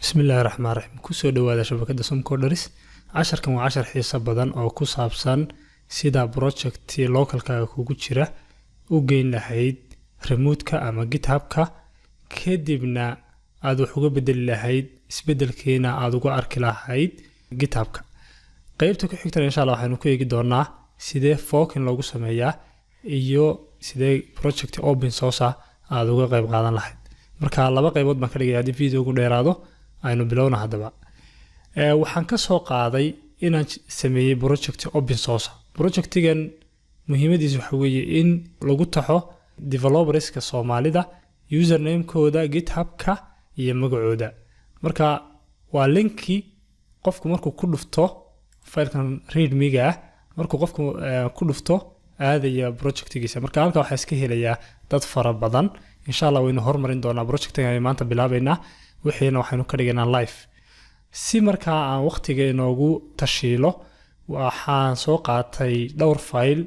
بسم الله الرحمن الرحيم كسو دواada shabakada Somcoders casharkan waa cashar xiiso badan oo ku saabsan sida project localkaaga kugu jira u geyn lahayd remote-ka ama GitHub-ka kadibna aad wax uga bedeli lahayd isbedelkeena aad uga arki lahayd GitHub-ka qaybta ku xigta insha Allah waxaanu ku eegi doonaa sidee forking loogu sameeyaa iyo sidee project open source aad uga qayb qaadan lahayd marka laba qaybood baan ka dhigayaa hadii video-gu dheeraado aynu bilowna hadaba waxaan ka soo qaaday inaan sameeyay project open source projectigan muhiimadiisu waxa weeye in lagu taxo developerska Soomaalida username-kooda GitHub-ka iyo magacooda marka waa linki qofku markuu ku dhufto filekan readme-ga markuu qofku ku dhufto aadaya projectigiisa marka halka waxa iska helayaa dad fara badan insha Allah waynu hormarin doonaa projectigan ay maanta bilaabeynaa waxayna waxaanu ka dhiganaa live si marka aan waqtiga inoogu tashiilo waxaan soo qaatay dhowr file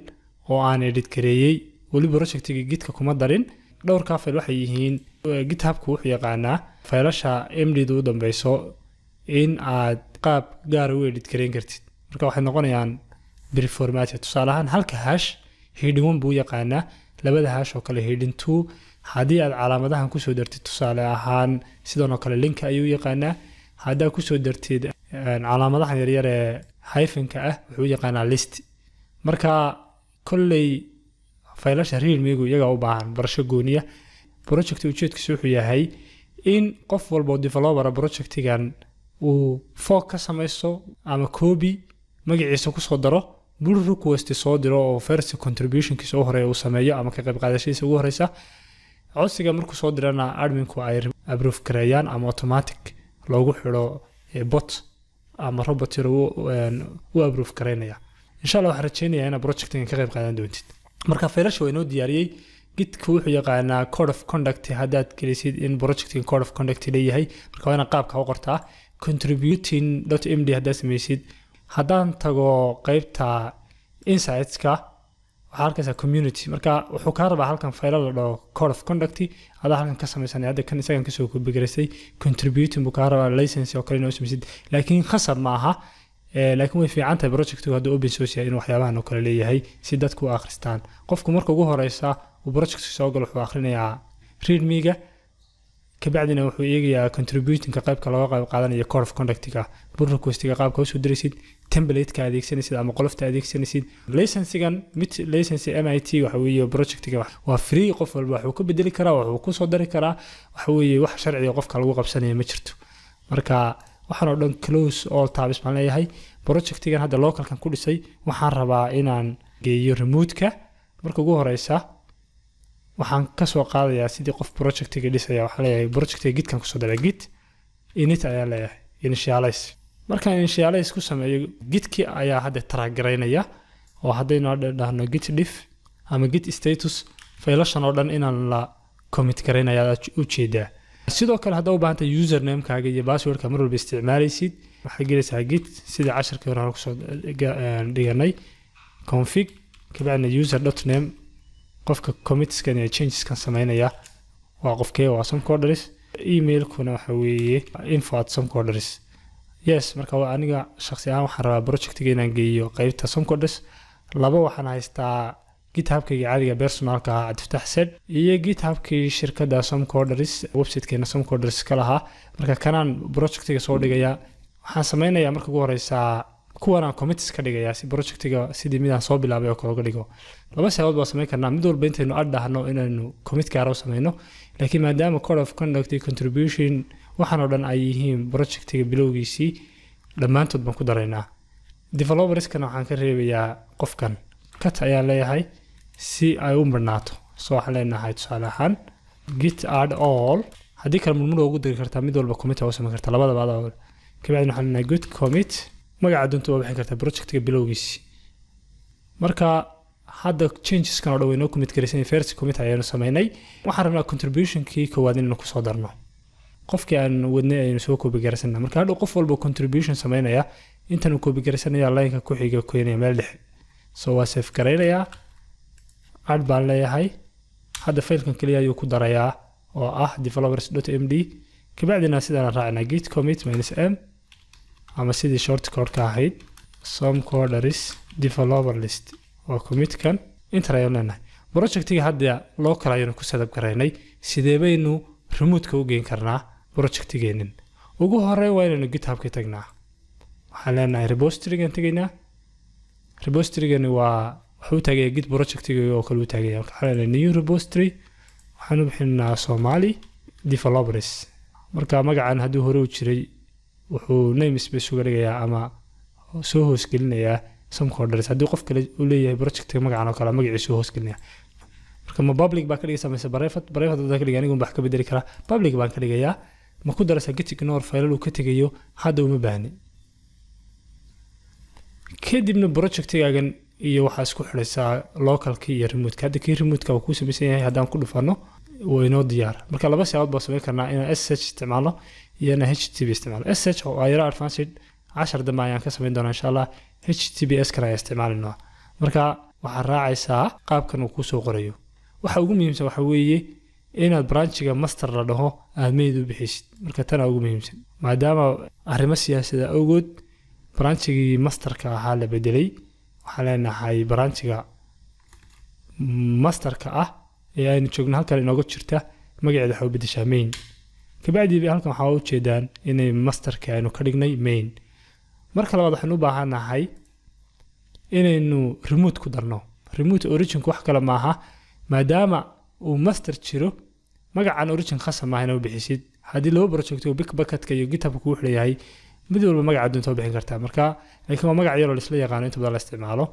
oo aan edit gareeyay wali projectiga gidka kuma darin dhowr ka file waxay yihiin GitHub-ku wuxuu yaqaanaa faylasha MD-da u dambayso in aad qaab gaar ah u edit gareyn kartid marka waxay noqonayaan pre-formatted tusaale ahaan halka hash heading 1 buu yaqaanaa labada hash oo kale heading 2 hadii aad calaamadahan ku soo dartid tusaale ahaan sidoo kale link ayuu yaqaanaa hadaa ku soo dartid calaamadahan yar yar ee hyphen-ka wuxuu yaqaanaa list marka kullay faylasha readme-gu iyaga u baahan barasho gooniya project ujeedkiisu wuxuu yahay in qof walba developer projectigan uu fork ka sameeyo ama copy magaciisa ku soo daro pull request soo diro oo first contribution-kiisa u horeeyo uu sameeyo ama ka qayb qaadashadiisa ugu horeysa codsiga markuu soo dirana admin-ku ay approve gareeyaan ama automatic loogu xiro bot ama robot u approve gareynaya insha Allah waxaan rajeynayaa in projectigan ka qayb qaadan doontid marka faylasha way noo diyaariyay gitku wuxuu yaqaanaa code of conduct hadaad gelisid in projectigan code of conduct leeyahay marka waa inaad qaabka u qortaa contributing.md hadaad sameysid haddaan tago qaybta insights-ka waxaa halkaas community marka wuxuu ka rabaa halkan file la dhaho code of conduct hada halkan ka sameeysan hadda kan isagan ka soo koobigareysay contributing buu ka rabaa license oo kale inuu sameeysid laakiin khasab ma aha laakiin way fiican tahay projectigu hadda open source yahay in waxyaabahan oo kale leeyahay si dadku u akhristaan qofku marka ugu horeysa uu project soo galo wuxuu akhrinayaa readme-ga kabacdina wuxuu eegayaa contributing-ka qaybka looga qayb qaadanayo code of conduct-ga pull request-ga qaabka u soo diraysid template-ka adeegsanaysid ama qolofta adeegsanaysid license-gan mid license MIT waxa weeye project-ga waa free qof walba wuxuu ka bedeli karaa wuxuu ku soo dari karaa waxa weeye wax sharci qofka lagu qabsanayo ma jirto marka waxaan oo dhan close all tabs baan leeyahay project-gan hadda localkan ku dhisay waxaan rabaa inaan geeyo remote-ka marka ugu horeysa waxaan ka soo qaadayaa sidii qof project-ga dhisaya waxa leeyahay project-ga gitkan ku soo daray git init ayaa leeyahay initialize markaan initialize ku sameeyo gitki ayaa hadda track gareynaya oo hadaynu dhahno git diff ama git status faylashan oo dhan inaan la commit gareynaya u jeedaa sidoo kale haddii u baahantahay username-kaaga iyo password-ka mar walba isticmaalaysid waxaad gelaysaa git sida casharkii hore ku soo dhiganay config kabacdina user.name qofka commits-kan iyo changes-kan sameynaya waa qofkee waa Somcoders email-kuna waxa weeye info@somcoders yes marka aniga shakhsi ahaan waxaan rabaa project-ga inaan geeyo qaybta Somcoders laba waxaan haystaa GitHub-kayga caadiga personalka Cabdifataax Said iyo GitHub-kii shirkadda Somcoders website-keena Somcoders ka lahaa marka kanaan project-ga soo dhigaya waxaan sameynayaa marka ugu horeysa kuwana commits ka dhigaya si project-ga sidii midaan soo bilaabay oo kale uga dhigo laba sababood baa sameyn karnaa mid walba intaynu adhahno inaynu commit gaar ah sameyno laakiin maadaama code of conduct iyo contribution waxaan oo dhan ay yihiin project-ga bilowgiisii dhammaantood baan ku daraynaa developerskana waxaan ka reebayaa qofkan cut ayaa leeyahay si ay u marnaato soo waxaan leenahay tusaale ahaan git add all haddii kale murmur ugu diri kartaa mid walba commit oo sameyn kartaa labadaba kabacdina waxaan leenahay git commit magaca doonto waa bixin kartaa project-ga bilowgiisii marka hadda changes-kan oo dhan way noo commit gareysan first commit ayaanu sameynay waxaan rabnaa contribution-kii koowaad inaynu ku soo darno qofkii aan wadnay aynu soo koobi gareysanaa marka hadhow qof walba contribution sameynaya intaan uu koobi gareysanaya line-ka ku xiga keenaya meel dhexe soo waa save gareynayaa add baan leeyahay hadda file-kan kaliya ayuu ku darayaa oo ah developers.md kabacdina sidaan raacnaa git commit -m ama sidii shortcode ka ahayd some coders developer list waa commit kan enter ayaan leenahay projectiga hadda local ayaan ku setup gareynay sidee baynu remote-ka u geyn karnaa projectigeenin ugu horeyn waa inaynu github ka tagnaa waxaan leenahay repository-gan tagaynaa repository-gan waa wuxuu tagayaa git projectiga oo kale u tagayaa waxaan leenahay new repository waxaan u bixinaa Somali developers marka magacan haddii hore u jiray wuxuu namespace uga dhigayaa ama soo hoosgelinayaa some coders haddii qof kale uu leeyahay projectiga magacan oo kale magaciisa hoos gelinaya marka ma public baa ka dhigaysaa mise private baa ka dhigaya anigu wax ka bedeli karaa public baan ka dhigayaa ma ku daraysaa git ignore file uu ka tagayo hadda uma baahni kadibna projectigaagan iyo waxa isku xiraysaa localka iyo remote-ka hadda kii remote-ka uu ku samaysan yahay haddaan ku dhufano waa inoo diyaar marka laba siyaabood baa samayn karnaa inaan SSH isticmaalo iyo inaan HTTP isticmaalo SSH oo ayra advanced 10 dambe ayaan ka samayn doonaa insha Allah HTTPS kana ayaan isticmaalinaa marka waxaa raacaysaa qaabkan uu ku soo qorayo waxa ugu muhiimsan waxa weeye inaad branchiga master la dhaho aad meed u bixisid marka tan ugu muhiimsan maadaama arrimo siyaasadda awgood branchigii masterka ahaa la bedelay waxaan leenahay branchiga masterka ah ee aynu joogno halkan inooga jirta magaceeda waxa u bedeshaa main kabacdi halkan waxa u jeedaan inay masterka aynu ka dhignay main marka labaad waxaan u baahanahay inaynu remote ku darno remote origin wax kale maaha maadaama uu master jiro magacan origin khasam ma ahna u bixisid haddii loo project oo Bitbucket-ka iyo GitHub ku xidhayahay mid walba magaca doonto bixin kartaa marka laakiin waa magac yar oo la isla yaqaan inta badan la isticmaalo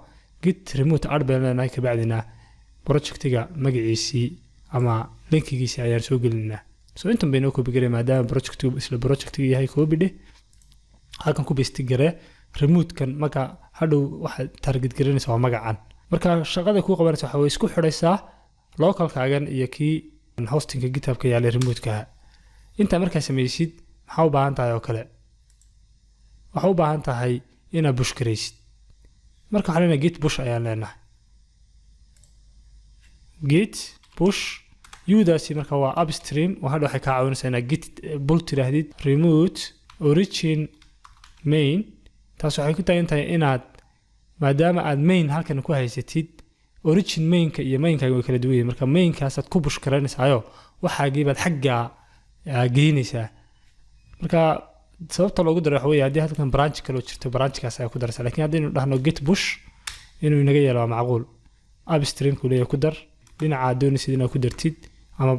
git remote add baan kabacdina projectiga magaciisii ama linkigiisa ayaan soo gelinaa soo intan baynu ku bigiray maadaama projectigu isla projectiga yahay koobidhe halkan ku paste gare remote kan marka hadhow waxa target gareynaysa waa magacan marka shaqada ku qabanaysa waxa way isku xidhaysaa localkaagan iyo kii hostingka GitHub-ka yaala remote-ka inta markaa samaysid maxaa u baahan tahay oo kale waxa u baahan tahay inaad push gareysid marka waxaan leenahay git push ayaan leenahay git push udaasi marka waa upstream oo hadda waxay ka caawinaysaa inaad git pull tiraahdid remote origin main taas waxay ku taagan tahay inaad maadaama aad main halkan ku haysatid origin mainka iyo mainkaaga way kala duwan yihiin marka mainkaasaad ku push garanaysaayoo waxaagii baad xagga geynaysaa marka sababta loogu daro waxa weeye haddii halkan branch kale jirto branchkaas ayaa ku daraysaa laakiin haddaynu dhahno git push inuu inaga yeelo waa macquul upstreamku leeyahay ku dar dhinaca doonaysid inaad ku dartid ama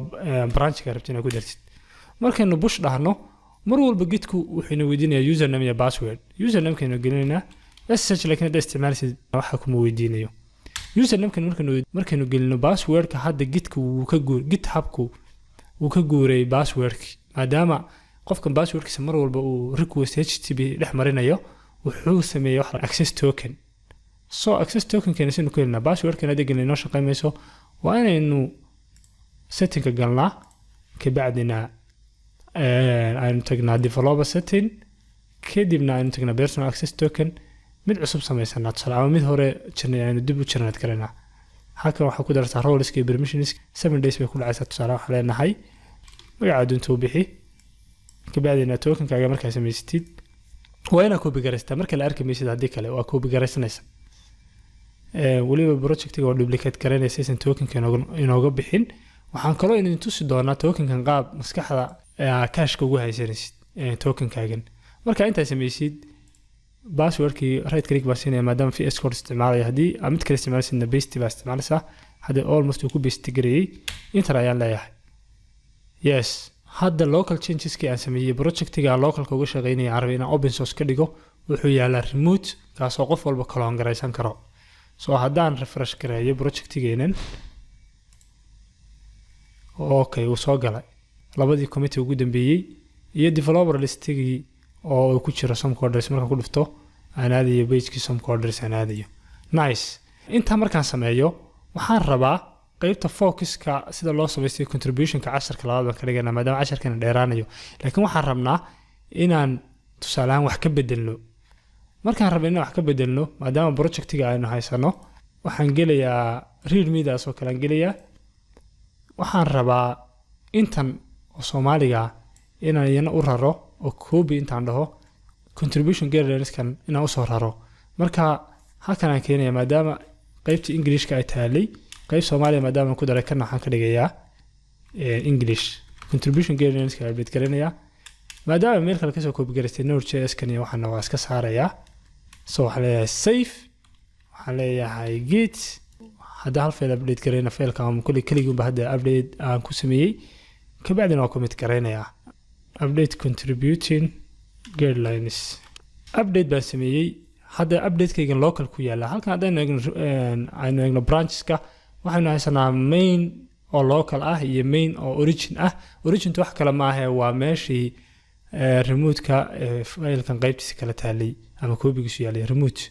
branchka rabtid inaad ku dartid markaynu push dhahno mar walba gitku wuxuu ina weydiinayaa username iyo password username-kaynu gelinaynaa SSH laakiin hadda isticmaalaysid waxa kuma weydiinayo username-kan markaynu gelino password-ka hadda gitku wuu ka guur GitHub-ku wuu ka guuray password-ki maadaama qofkan password-kiisa mar walba uu request HTTP dhex marinayo wuxuu sameeyaa wax access token so access token-kan isinu ku helnaa password-kan hadda gelino inoo shaqaymayso waa inaynu setting-ka galnaa kabacdina aynu tagnaa developer setting kadibna aynu tagnaa personal access token mid cusub samaysanaa tusaale ama mid hore jirnay aynu dib u jirnaad karaynaa halkan waxaa ku dartaa roles iyo permissions 7 days bay ku dhacaysaa tusaale waxaa leenahay magaca doonto bixi kabacdina tokenkaaga markaa samaysatid waa inaad copy garaystaa marka la arki maysid haddii kale waa copy garaysanaysa waliba projectiga waa duplicate garaynaysa aysan tokenka inooga bixin waxaan kaloo idin tusi doonaa tokenkan qaab maskaxda cashka ugu haysanaysid tokenkaagan marka intaa samaysid passwordkii right click baa siinaya maadaama VS Code isticmaalaya haddii aad mid kale isticmaalaysidna paste baa isticmaalaysaa hadda almost uu ku paste gareeyey inter ayaan leeyahay yes hadda local changeski aan sameeyey projectiga localka uga shaqeynaya aan rabay inaan open source ka dhigo wuxuu yaalaa remote kaasoo qof walba kaloon garaysan karo soo haddaan refresh gareeyo projectigeenan okay uu soo galay labadii committee ugu dambeeyey iyo developer listigii oo uu ku jiro some coders marka ku dhufto aan aadayo page-kii some coders aan aadayo nice inta markaan sameeyo waxaan rabaa qaybta focus-ka sida loo sameeyo contribution-ka casharka labaad baan ka dhiganaa maadaama casharkan dheeraanayo laakiin waxaan rabnaa inaan tusaalehaan wax ka bedelno markaan rabay inaan wax ka bedelno maadaama projectiga aynu haysano waxaan gelayaa readme-daas oo kale aan gelayaa waxaan rabaa intan oo Soomaaliga inaan iyana u raro oo copy intaan dhaho contribution guidelines kan inaan u soo raro marka halkan aan keenayaa maadaama qaybta Englishka ay taalay qayb Soomaaliya maadaama ku daray kana waxaan ka dhigayaa English contribution guidelines ka update garanayaa maadaama meel kale ka soo copy gareystay Node.js kan iyo waxaan waa iska saarayaa soo waxaan leeyahay save waxaan leeyahay git hadda hal file update gareyna fileka aan kulli kaliya ba hadda update aan ku sameeyay ka bacdina waa commit gareynayaa update contributing guidelines update baan sameeyay hadda update-kayga local ku yaala halkan aynu eegno brancheska waxaynu haysanaa main oo local ah iyo main oo origin ah origin wax kale ma aha waa meeshii remote-ka filekan qaybtiisa kala taalay ama copy-giisu yaalay remote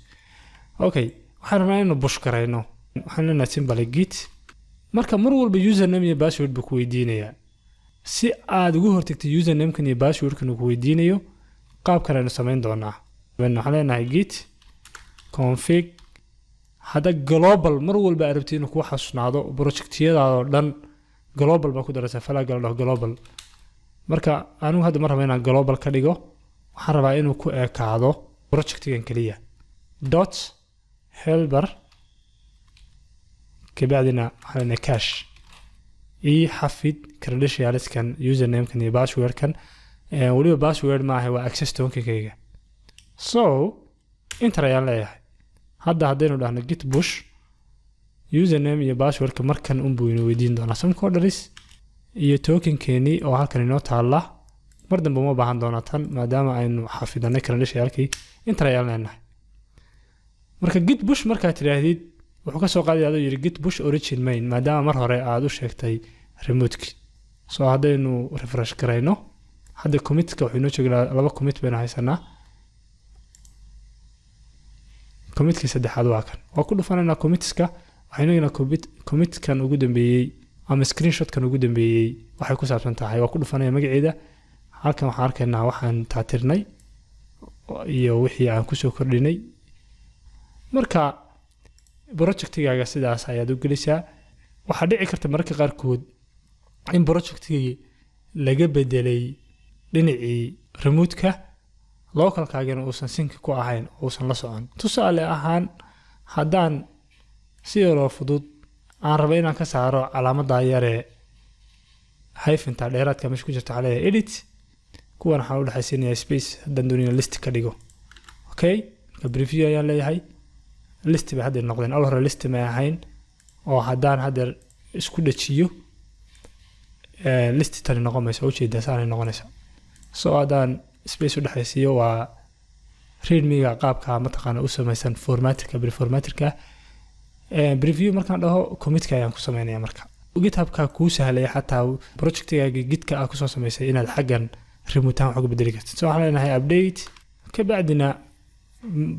okay waxaan rabnaa inuu push gareyno waxaan leenahay simple git marka mar walba username iyo password buu ku weydiinayaa si aad ugu hortagtay username-kan iyo password-kan uu ku weydiinayo qaab kale aynu samayn doonaa waxaan leenahay git config hada global mar walba arabti inuu ku xasuusnaado projectiyadaada dhan global ba ku daraysa flag la global marka anigu hadda mar raba inaan global ka dhigo waxaan rabaa inuu ku ekaado projectigan kaliya dot helper kabacdina waxaan cache xafid credentials kan username kan iyo password kan waliba password ma aha waa access token-kayga so enter ayaan leeyahay hadda haddaynu dhahno git push username iyo passwordka markan unbuu inoo weydiin doonaa some coderis iyo tokenkeeni oo halkan inoo taala mar dambe uma baahan doonaa tan maadaama aynu xafidanay credentialkii enter ayaan leenahay marka git push markaad tidhaahdid wuxuu ka soo qaadayaa adoo yidhi git push origin main maadaama mar hore aad u sheegtay remote-ki so haddaynu refresh garayno hadda commitka wuxuu inoo joogaa laba commit baynu haysanaa commitkii saddexaad waa kan waa ku dhufanaynaa commitska waxaynu eegnaa commitkan ugu dambeeyey ama screenshotkan ugu dambeeyey waxay ku saabsan tahay waa ku dhufanaya magaceeda halkan waxaan arkaynaa waxaan taatirnay iyo wixii aan kusoo kordhinay marka projectigaaga sidaas ayaad u gelisaa waxaa dhici karta mararka qaarkood in projectigii laga bedelay dhinacii remote-ka localkaagana uusan sync ku ahayn uusan la socon tusaale ahaan haddaan si yaroo fudud aan raba inaan ka saaro calaamadda yare hyphen-ta dheeraadka meesha ku jirta waxaa leeyahay edit kuwan waxaan u dhexaysiinayaa space haddaan doonina list ka dhigo okay marka preview ayaan leeyahay list bay hadda noqdeen al hore list ma ahayn oo haddaan hadda isku dhajiyo list tani noqon mayso ujeedaa saanay noqonaysa so haddaan space u dhexaysiiyo waa readme-ga qaabka mataqaana u samaysan formatirka preformatirka preview markaan dhaho commitka ayaan ku sameynaya marka github-ka kuu sahlaya xataa projectigaaga gidka ah kusoo samaysay inaad xaggan remote-ahaan wax uga bedeli kartid so waxaan leenahay update ka bacdina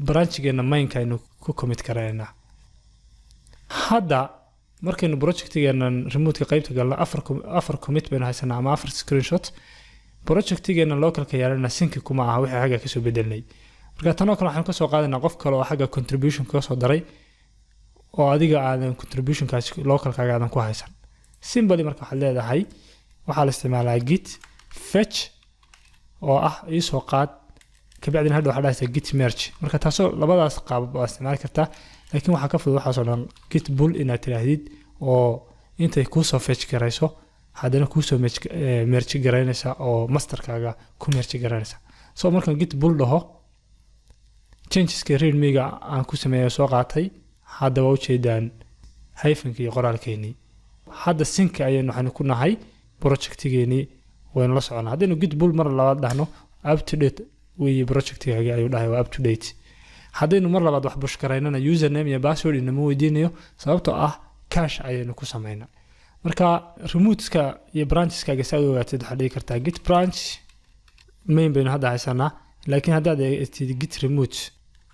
branchigeena mainka aynu ku commit karaynaa hadda markaynu projectigeenan remote-ka qaybta galno afar commit baynu haysanaa ama afar screenshot projectigeena localka yaalana sync kuma aha wixii xagga kasoo bedelnay marka tanoo kale waxaan kasoo qaadanaa qof kale oo xagga contribution ka soo daray oo adiga aadan contributionkaas localkaaga aadan ku haysan simply marka waxaad leedahay waxaa la isticmaalaa git fetch oo ah iisoo qaad kabacdina hadda waxaa dhahaysaa git merge marka taasoo labadaas qaab waa isticmaali kartaa laakiin waxaa ka fudud waxaasoo dhan git pull inaad tidhaahdid oo intay kuusoo fetch garayso haddana kuusoo merge garaynaysa oo masterkaaga ku merge garaynaysa so markaan git pull dhaho changeska readme-ga aan ku sameeyo soo qaatay hadda waa ujeedaan hyphen-ka iyo qoraalkeenii hadda sync ayaynu waxaynu ku nahay projectigeenii waynu la soconaa haddaynu git pull mar labaad dhahno up to date weeye projectigaaga ayuu dhahay waa up to date haddaynu mar labaad wax bush garaynana username iyo password inama weydiinayo sababtoo ah cache ayaynu ku samaynaa marka remoteska iyo brancheskaga saa u ogaatid waxaad dhigi kartaa git branch main baynu hadda haysanaa laakiin haddaad eegtid git remote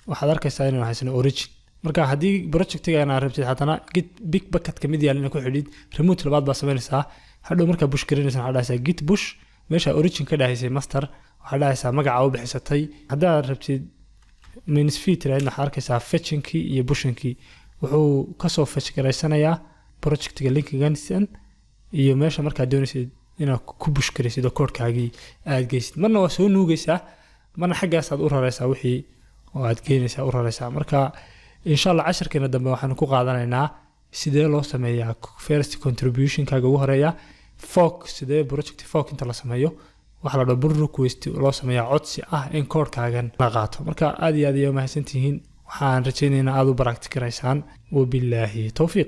waxaad arkaysaa inaynu haysano origin marka haddii projectigana rabtid haddana git big bucket ka mid yaal inay ku xidhid remote labaad baa samaynaysaa hadhow markaa bush garinaysa waxaad dhahaysaa git push meesha origin ka dhahaysay master waxaad dhahaysaa magaca u bixisatay haddaad rabtid minusfeed tiraahidna waxaad arkaysaa fetchinkii iyo bushinkii wuxuu kasoo fetch garaysanayaa projectiga linkiganisan iyo meesha markaad doonaysid inaad ku bush garaysid koodhkaagii aad geysid marna waa soo nuugaysaa marna xaggaas aad u raraysaa wixii oo aad geynaysaa u raraysaa marka insha Allah casharkeena dambe waxaan ku qaadanaynaa sidee loo sameeyaa first contribution kaaga ugu horeeya fork sidee project fork inta la sameeyo waxa la dhaho pull request loo sameeyaa codsi in koodhkaagan la qaato marka aad iyo aad iyo mahadsantihiin waxaan rajaynaynaa aad u practice garaysaan wabillahi tawfiiq